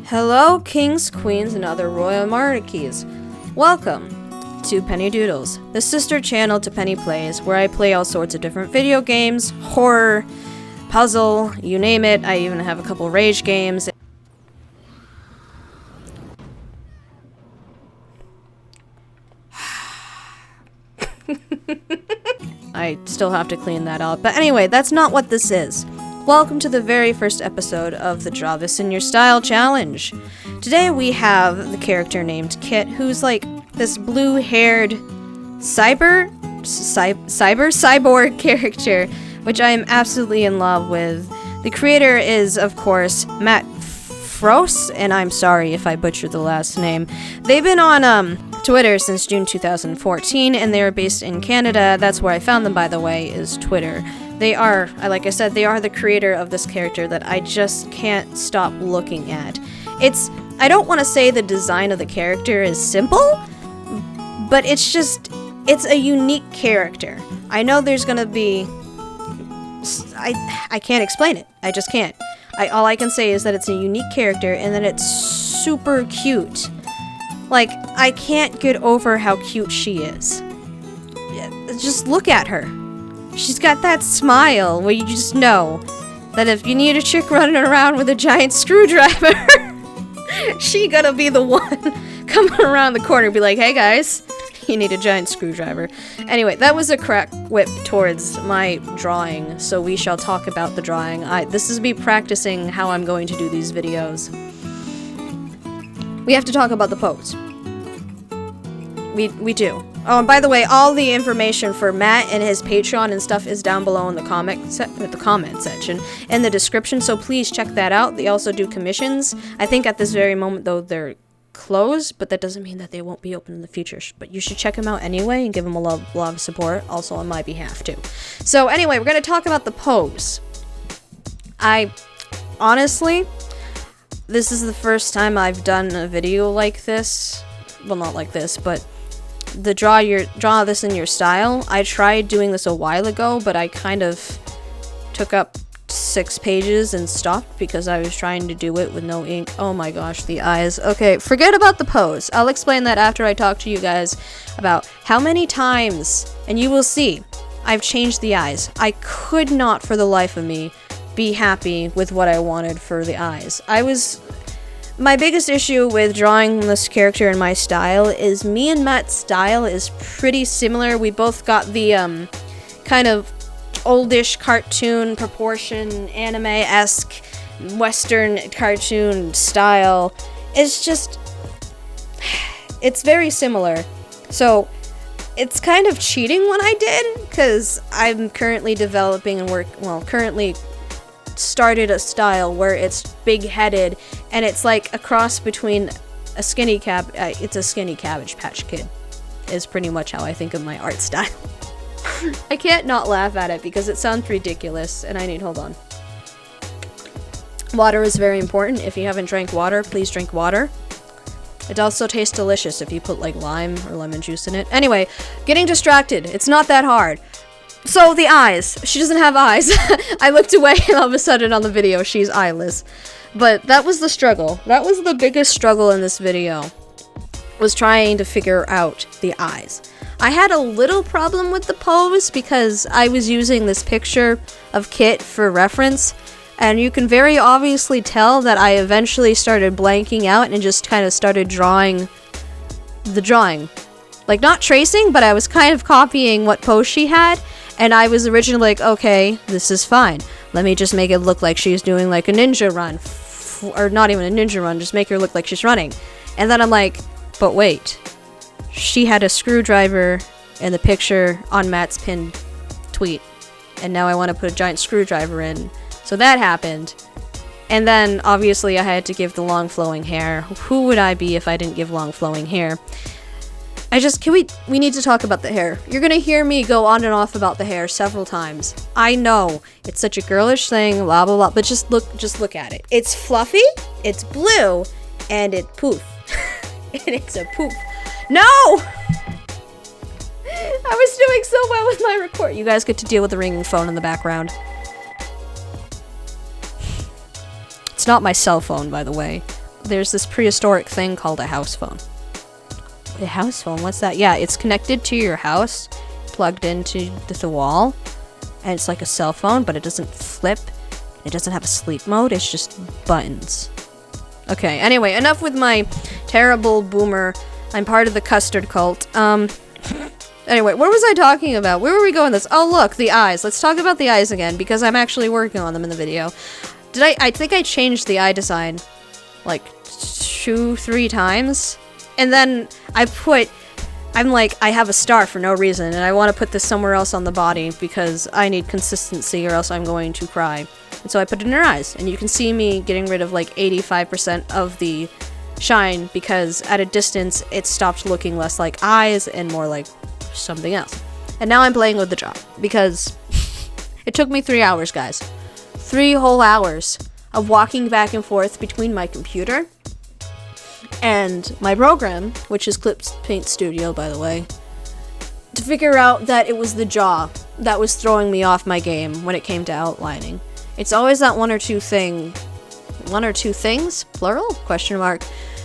Hello, kings, queens, and other royal monarchies. Welcome to Penny Doodles, the sister channel to Penny Plays, where I play all sorts of different video games, horror, puzzle, you name it. I even have a couple rage games. I still have to clean that out. But anyway, that's not what this is. Welcome to the very first episode of the Draw This in Your Style Challenge. Today we have the character named Kit, who's like this blue-haired cyborg character, which I am absolutely in love with. The creator is, of course, Matt Froese, and I'm sorry if I butchered the last name. They've been on Twitter since June 2014, and they are based in Canada. That's where I found them, by the way, is Twitter. They are, like I said, they are the creator of this character that I just can't stop looking at. I don't want to say the design of the character is simple, but it's a unique character. I know there's gonna be... I can't explain it. I just can't. All I can say is that it's a unique character and that it's super cute. Like, I can't get over how cute she is. Just look at her. She's got that smile where you just know that if you need a chick running around with a giant screwdriver, she gonna be the one coming around the corner and be like, hey guys, you need a giant screwdriver. Anyway, that was a crack whip towards my drawing, so we shall talk about the drawing. This is me practicing how I'm going to do these videos. We have to talk about the pose. We do. Oh, and by the way, all the information for Matt and his Patreon and stuff is down below in the comment section in the description, so please check that out. They also do commissions. I think at this very moment, though, they're closed, but that doesn't mean that they won't be open in the future. But you should check them out anyway and give them a lot of support, also on my behalf, too. So anyway, we're going to talk about the pose. Honestly, this is the first time I've done a video like this. Well, not like this, but the draw this in your style. I tried doing this a while ago, but I kind of took up 6 pages and stopped because I was trying to do it with no ink. Oh my gosh, the eyes. Okay, forget about the pose. I'll explain that after I talk to you guys about how many times, and you will see, I've changed the eyes. I could not for the life of me be happy with what I wanted for the eyes. My biggest issue with drawing this character in my style is me and Matt's style is pretty similar. We both got the kind of oldish cartoon proportion, anime-esque Western cartoon style. It's very similar. So it's kind of cheating what I did, because I'm currently developing and currently started a style where it's big-headed and it's like a cross between a skinny it's a skinny Cabbage Patch Kid is pretty much how I think of my art style. I can't not laugh at it because it sounds ridiculous and hold on. Water is very important. If you haven't drank water, please drink water. It also tastes delicious if you put like lime or lemon juice in it. Anyway, getting distracted. It's not that hard. So, the eyes. She doesn't have eyes. I looked away and all of a sudden on the video she's eyeless. But that was the struggle. That was the biggest struggle in this video. Was trying to figure out the eyes. I had a little problem with the pose because I was using this picture of Kit for reference. And you can very obviously tell that I eventually started blanking out and just kind of started drawing the drawing. Like, not tracing, but I was kind of copying what pose she had. And I was originally like, okay, this is fine. Let me just make it look like she's doing like a ninja run. Or not even a ninja run, just make her look like she's running. And then I'm like, but wait. She had a screwdriver in the picture on Matt's pinned tweet. And now I want to put a giant screwdriver in. So that happened. And then, obviously, I had to give the long flowing hair. Who would I be if I didn't give long flowing hair? We need to talk about the hair. You're gonna hear me go on and off about the hair several times. I know, it's such a girlish thing, blah blah blah, but just look at it. It's fluffy, it's blue, and it poof. And it's a poof. No! I was doing so well with my record. You guys get to deal with the ringing phone in the background. It's not my cell phone, by the way. there's this prehistoric thing called a house phone. A house phone? What's that? Yeah, it's connected to your house, plugged into the wall, and it's like a cell phone, but it doesn't flip. It doesn't have a sleep mode. It's just buttons. Okay, anyway, enough with my terrible boomer. I'm part of the custard cult. Anyway, what was I talking about? Where were we going with this? Oh, look, the eyes. Let's talk about the eyes again, because I'm actually working on them in the video. I think I changed the eye design, like, 2-3 times. And then I'm like, I have a star for no reason, and I want to put this somewhere else on the body, because I need consistency, or else I'm going to cry. And so I put it in her eyes, and you can see me getting rid of, like, 85% of the shine, because at a distance, it stopped looking less like eyes and more like something else. And now I'm playing with the jaw, because it took me 3 hours, guys. 3 whole hours of walking back and forth between my computer and my program, which is Clip Paint Studio, by the way, to figure out that it was the jaw that was throwing me off my game when it came to outlining. It's always that one or two things, plural, question mark,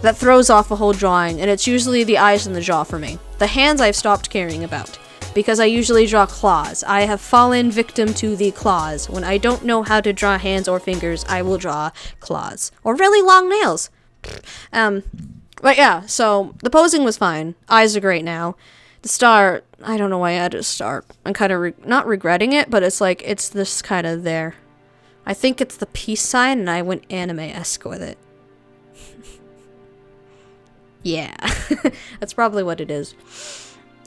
that throws off a whole drawing, and it's usually the eyes and the jaw for me. The hands I've stopped caring about, because I usually draw claws. I have fallen victim to the claws. When I don't know how to draw hands or fingers, I will draw claws. Or really long nails. But yeah, so the posing was fine. Eyes are great now. The star, I don't know why I added a star. I'm kind of not regretting it, but it's like, it's this kind of there. I think it's the peace sign, and I went anime-esque with it. Yeah, that's probably what it is.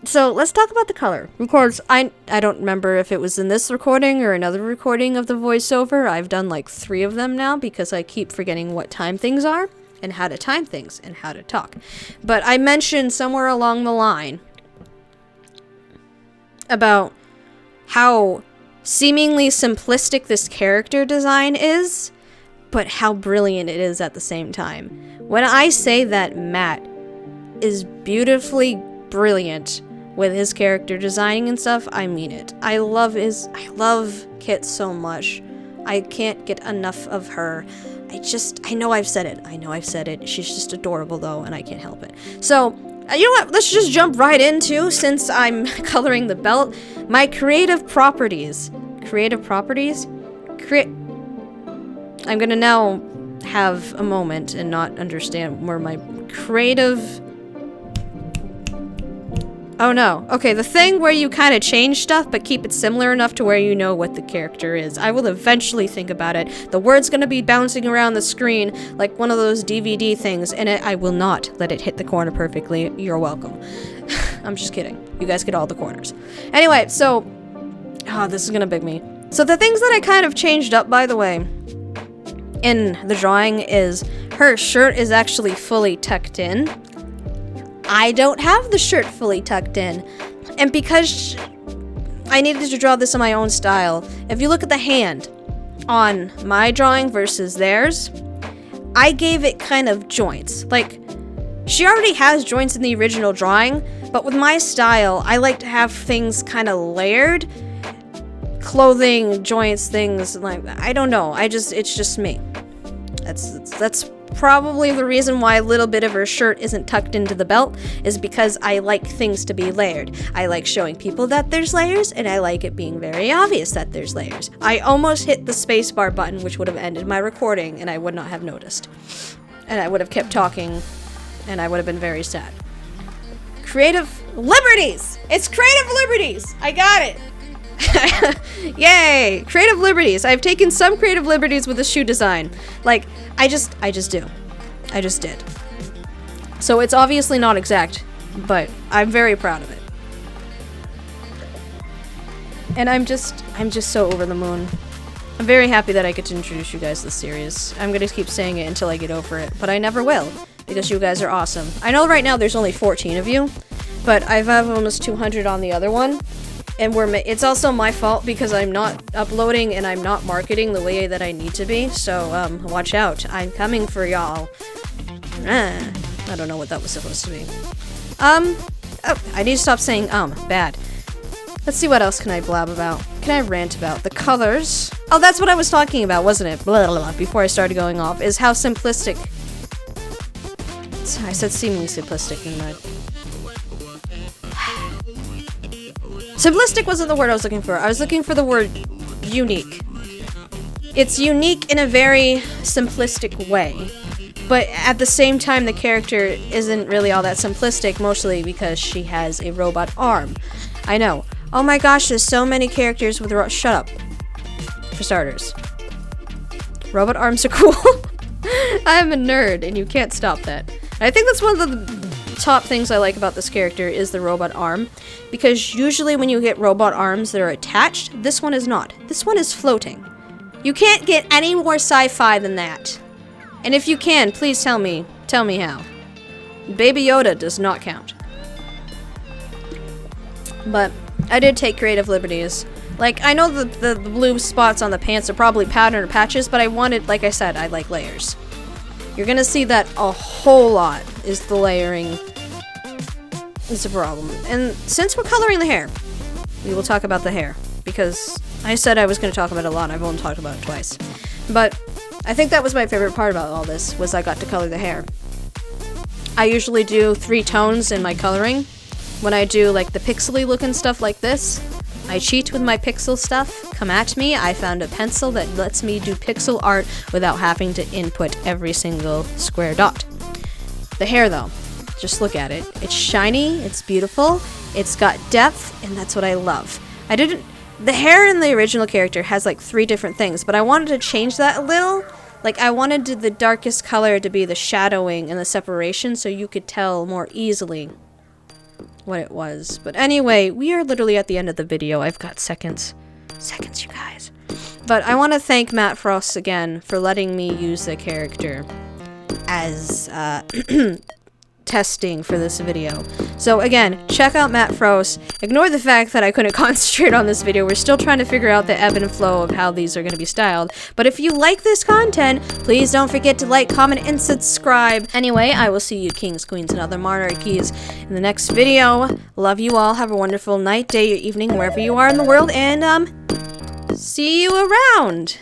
So let's talk about the color. Because I don't remember if it was in this recording or another recording of the voiceover. I've done like 3 of them now, because I keep forgetting what time things are, and how to time things, and how to talk. But I mentioned somewhere along the line about how seemingly simplistic this character design is, but how brilliant it is at the same time. When I say that Matt is beautifully brilliant with his character designing and stuff, I mean it. I love Kit so much. I can't get enough of her. I know I've said it. She's just adorable though, and I can't help it. So, you know what? Let's just jump right into, since I'm coloring the belt, my creative properties. I'm gonna now have a moment and not understand where my creative... Oh no. Okay, the thing where you kind of change stuff but keep it similar enough to where you know what the character is. I will eventually think about it. The word's gonna be bouncing around the screen like one of those DVD things, and I will not let it hit the corner perfectly. You're welcome. I'm just kidding. You guys get all the corners. Anyway, so... Oh, this is gonna bug me. So the things that I kind of changed up, by the way, in the drawing is her shirt is actually fully tucked in. I don't have the shirt fully tucked in. And because I needed to draw this in my own style, if you look at the hand on my drawing versus theirs, I gave it kind of joints. Like, she already has joints in the original drawing, but with my style, I like to have things kind of layered. Clothing, joints, things, like, I don't know. It's just me. That's probably the reason why a little bit of her shirt isn't tucked into the belt, is because I like things to be layered. I like showing people that there's layers, and I like it being very obvious that there's layers. I almost hit the spacebar button, which would have ended my recording, and I would not have noticed. And I would have kept talking, and I would have been very sad. Creative liberties! It's creative liberties! I got it! Yay! Creative liberties. I've taken some creative liberties with the shoe design. Like, I just do. I just did. So it's obviously not exact, but I'm very proud of it. And I'm just so over the moon. I'm very happy that I get to introduce you guys to this series. I'm gonna keep saying it until I get over it, but I never will, because you guys are awesome. I know right now there's only 14 of you, but I've have almost 200 on the other one. And it's also my fault because I'm not uploading and I'm not marketing the way that I need to be. So, watch out. I'm coming for y'all. I don't know what that was supposed to be. Oh, I need to stop saying, bad. Let's see, what else can I blab about? Can I rant about? The colors. Oh, that's what I was talking about, wasn't it? Blah, blah, blah, before I started going off, is how simplistic I said seemingly simplistic, didn't I? Simplistic wasn't the word I was looking for. I was looking for the word unique. It's unique in a very simplistic way. But at the same time, the character isn't really all that simplistic, mostly because she has a robot arm. I know. Oh my gosh, there's so many characters with shut up. For starters. Robot arms are cool. I'm a nerd, and you can't stop that. I think that's one of the top things I like about this character is the robot arm. Because usually when you get robot arms that are attached, this one is not. This one is floating. You can't get any more sci-fi than that. And if you can, please tell me how. Baby Yoda does not count. But I did take creative liberties. Like, I know the blue spots on the pants are probably pattern or patches, but I wanted, like I said, I like layers. You're gonna see that a whole lot is the layering. It's a problem. And since we're coloring the hair, we will talk about the hair. Because I said I was gonna talk about it a lot, and I've only talked about it twice. But I think that was my favorite part about all this, was I got to color the hair. I usually do 3 tones in my coloring. When I do like the pixely looking stuff like this, I cheat with my pixel stuff. Come at me, I found a pencil that lets me do pixel art without having to input every single square dot. The hair though, just look at it. It's shiny, it's beautiful, it's got depth, and that's what I love. The hair in the original character has like 3 different things, but I wanted to change that a little. Like, I wanted the darkest color to be the shadowing and the separation so you could tell more easily what it was. But anyway, we are literally at the end of the video. I've got seconds. Seconds, you guys. But I want to thank Matt Froese again for letting me use the character as testing for this video. So again, check out Matt Froese. Ignore the fact that I couldn't concentrate on this video. We're still trying to figure out the ebb and flow of how these are going to be styled. But if you like this content, please don't forget to like, comment, and subscribe. Anyway, I will see you kings, queens, and other monarchies in the next video. Love you all. Have a wonderful night, day, or evening, wherever you are in the world. And, see you around!